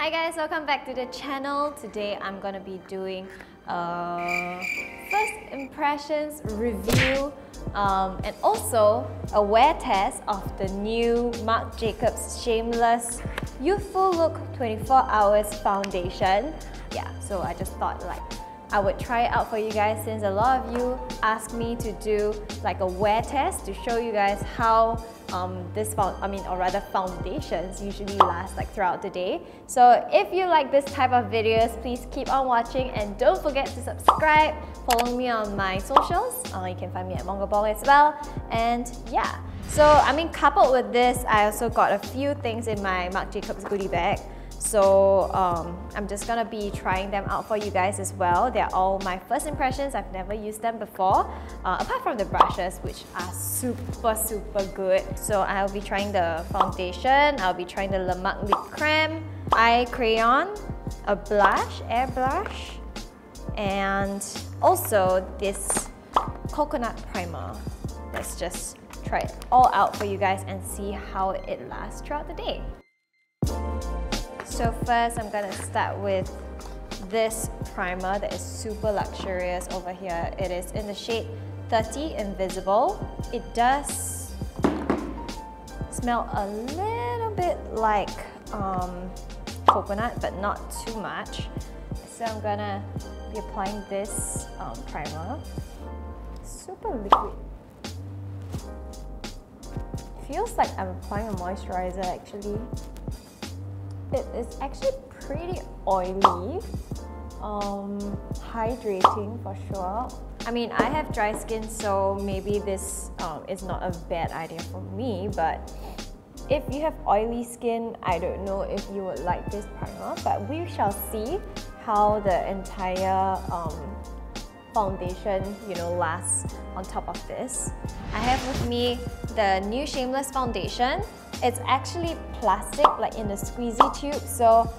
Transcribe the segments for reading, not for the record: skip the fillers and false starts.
Hi guys, welcome back to the channel. Today I'm gonna be doing a first impressions review and also a wear test of the new Marc Jacobs Shameless Youthful Look 24 Hours Foundation. Yeah, so I just thought I would try it out for you guys since a lot of you asked me to do like a wear test to show you guys how foundations usually last throughout the day. So if you like this type of videos, please keep on watching and don't forget to subscribe. Follow me on my socials. You can find me at Mongabong as well. And yeah, so coupled with this, I also got a few things in my Marc Jacobs goodie bag. So I'm just gonna be trying them out for you guys as well. They're all my first impressions. I've never used them before, apart from the brushes, which are super good. So I'll be trying the foundation, I'll be trying the Marc lip creme, eye crayon, a blush, air blush, and also this coconut primer. Let's just try it all out for you guys and see how it lasts throughout the day. So first, I'm gonna start with this primer that is super luxurious over here. It is in the shade 30 Invisible. It does smell a little bit like coconut, but not too much. So I'm gonna be applying this primer. Super liquid. Feels like I'm applying a moisturizer actually. It is actually pretty oily, hydrating for sure. I have dry skin, so maybe this is not a bad idea for me, but if you have oily skin, I don't know if you would like this primer, but we shall see how the entire foundation lasts on top of this. I have with me the new Shameless Foundation. It's actually plastic, like in the squeezy tube, so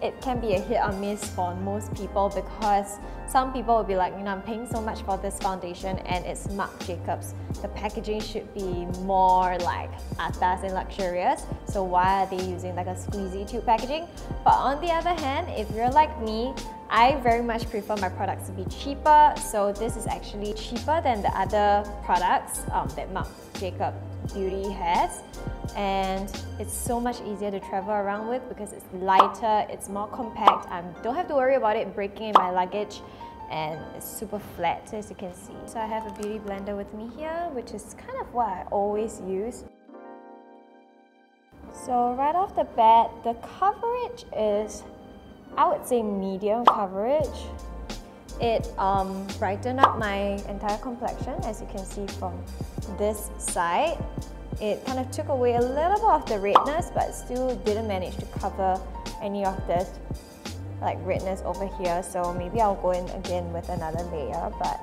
it can be a hit or miss for most people because some people will be like, I'm paying so much for this foundation and it's Marc Jacobs. The packaging should be more like atas and luxurious, so why are they using like a squeezy tube packaging? But on the other hand, if you're like me, I very much prefer my products to be cheaper, so this is actually cheaper than the other products that Marc Jacobs Beauty has, and it's so much easier to travel around with because it's lighter, it's more compact. I don't have to worry about it breaking in my luggage, and it's super flat as you can see. So I have a beauty blender with me here, which is kind of what I always use. So right off the bat, the coverage is, I would say, medium coverage. It brightened up my entire complexion, as you can see from this side. It kind of took away a little bit of the redness, but still didn't manage to cover any of this redness over here. So maybe I'll go in again with another layer, but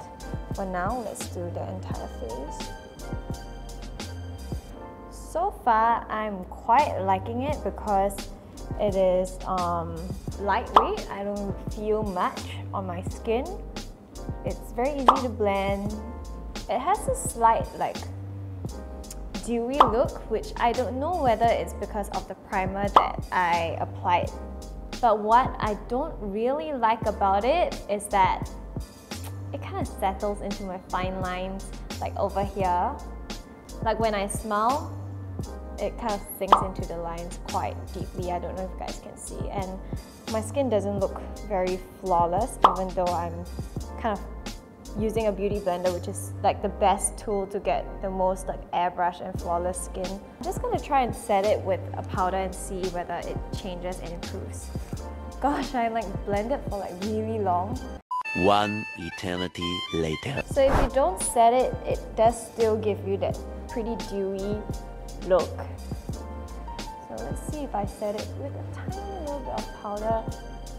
for now, let's do the entire face. So far, I'm quite liking it because it is lightweight. I don't feel much on my skin. It's very easy to blend. It has a slight dewy look, which I don't know whether it's because of the primer that I applied. But what I don't really like about it is that it kind of settles into my fine lines, like over here. Like when I smile, it kind of sinks into the lines quite deeply. I don't know if you guys can see, and my skin doesn't look very flawless, even though I'm kind of using a beauty blender, which is the best tool to get the most airbrush and flawless skin. I'm just gonna try and set it with a powder and see whether it changes and improves. Gosh, I blended for really long. One eternity later. So if you don't set it, it does still give you that pretty dewy look. So let's see if I set it with a tiny little bit of powder.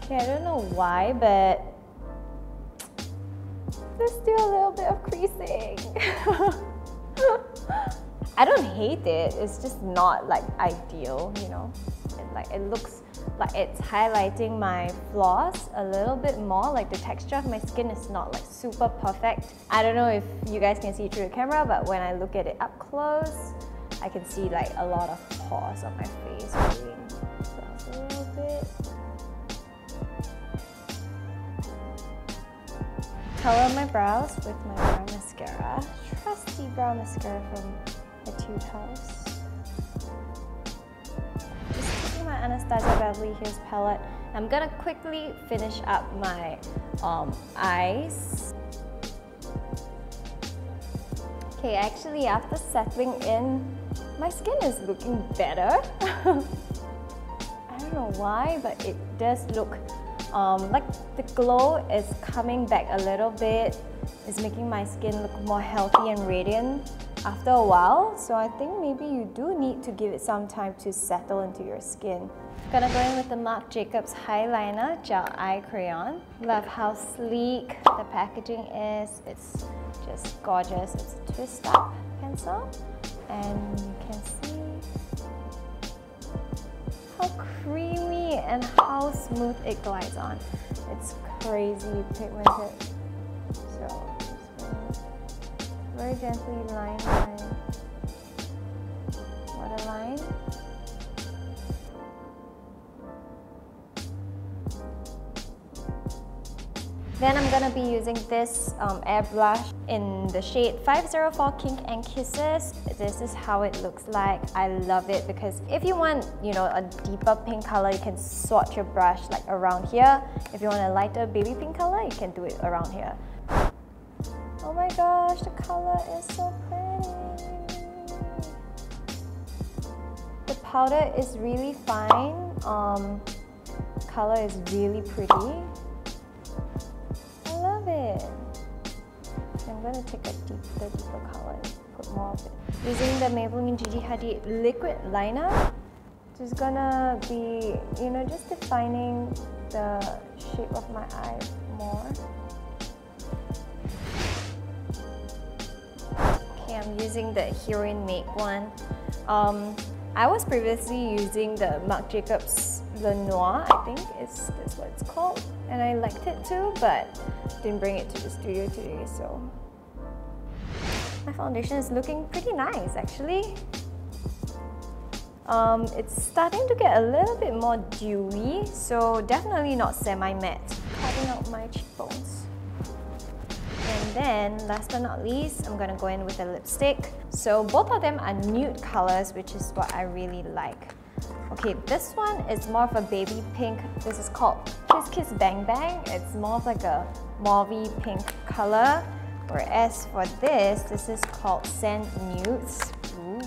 Okay, I don't know why, but there's still a little bit of creasing. I don't hate it, it's just not ideal, it looks like it's highlighting my flaws a little bit more. The texture of my skin is not super perfect. I don't know if you guys can see through the camera, but when I look at it up close, I can see a lot of pores on my face. Brows a little bit. Color my brows with my brow mascara. Trusty brow mascara from Etude house. Just taking my Anastasia Beverly Hills palette. I'm gonna quickly finish up my eyes. Okay, actually after settling in, my skin is looking better. I don't know why, but it does look like the glow is coming back a little bit. It's making my skin look more healthy and radiant after a while. So I think maybe you do need to give it some time to settle into your skin. Gonna go in with the Marc Jacobs Highliner Gel Eye Crayon. Love how sleek the packaging is. It's just gorgeous. It's a twist up pencil. And you can see how creamy and how smooth it glides on. It's crazy pigmented. So I'm just gonna very gently line my waterline. Then I'm gonna be using this air blush in the shade 504 Kink Kisses. This is how it looks like. I love it because if you want, you know, a deeper pink color, you can swatch your brush like around here. If you want a lighter baby pink color, you can do it around here. Oh my gosh, the color is so pretty. The powder is really fine. Color is really pretty. I'm going to take a deeper color and put more of it. Using the Maybelline Gigi Hadid liquid liner, just gonna be, you know, just defining the shape of my eye more. Okay, I'm using the Heroine Make one. I was previously using the Marc Jacobs Noir, I think that's what it's called, and I liked it too, but didn't bring it to the studio today, so my foundation is looking pretty nice actually. It's starting to get a little bit more dewy, so definitely not semi-matte. Cutting out my cheekbones. And then, last but not least, I'm gonna go in with a lipstick. So both of them are nude colors, which is what I really like. Okay, this one is more of a baby pink. This is called Kiss Kiss Bang Bang. It's more of like a mauvey pink color. Whereas for this is called Sand Nudes. Ooh,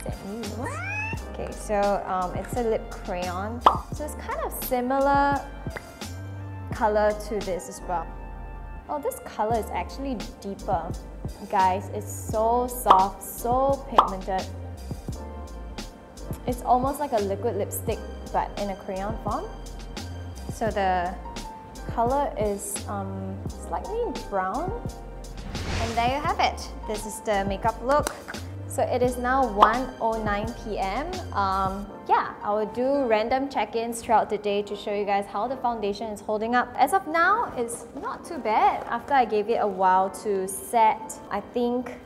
Sand Nudes. Okay, so it's a lip crayon. So it's kind of similar color to this as well. Oh, this color is actually deeper. Guys, it's so soft, so pigmented. It's almost like a liquid lipstick, but in a crayon form. So the color is slightly brown. And there you have it. This is the makeup look. So it is now 1:09 p.m. Yeah, I will do random check-ins throughout the day to show you guys how the foundation is holding up. As of now, it's not too bad. After I gave it a while to set, I think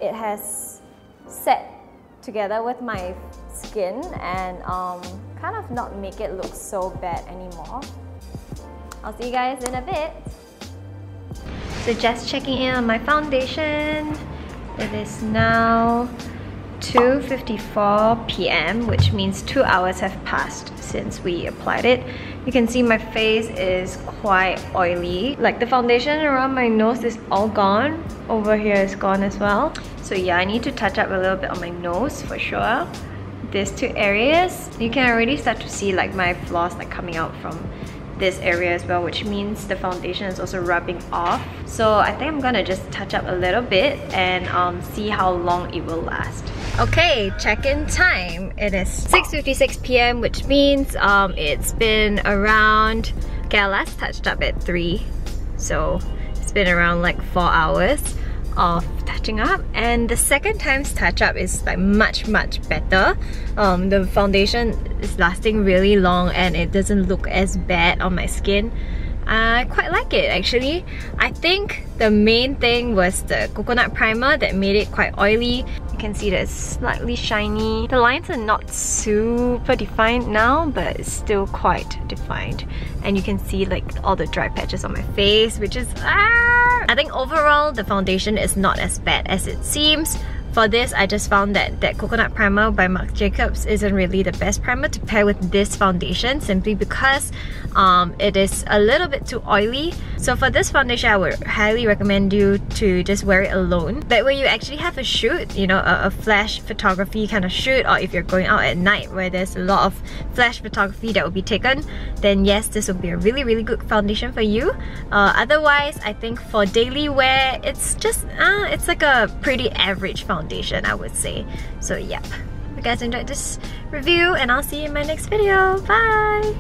it has set together with my skin and kind of not make it look so bad anymore. I'll see you guys in a bit. So just checking in on my foundation. It is now 2:54 p.m. which means 2 hours have passed since we applied it. You can see my face is quite oily. Like the foundation around my nose is all gone. Over here is gone as well. So yeah, I need to touch up a little bit on my nose for sure. These two areas, you can already start to see like my flaws like coming out from this area as well, which means the foundation is also rubbing off. So I think I'm gonna just touch up a little bit and see how long it will last. Okay, check-in time. It is 6:56 p.m. which means it's been around, okay, I last touched up at 3, so it's been around like 4 hours of touching up, and the second time's touch up is like much better. The foundation is lasting really long and it doesn't look as bad on my skin. I quite like it actually. I think the main thing was the coconut primer that made it quite oily. You You can see that it's slightly shiny. The lines are not super defined now, but it's still quite defined. And you can see like all the dry patches on my face, which is I think overall the foundation is not as bad as it seems. For this, I just found that coconut primer by Marc Jacobs isn't really the best primer to pair with this foundation, simply because it is a little bit too oily. So for this foundation, I would highly recommend you to just wear it alone. That way you actually have a shoot, you know, a flash photography kind of shoot, or if you're going out at night where there's a lot of flash photography that will be taken, then yes, this will be a really good foundation for you. Otherwise, I think for daily wear, it's just, it's like a pretty average foundation, I would say. So yep, if you guys enjoyed this review, and I'll see you in my next video. Bye!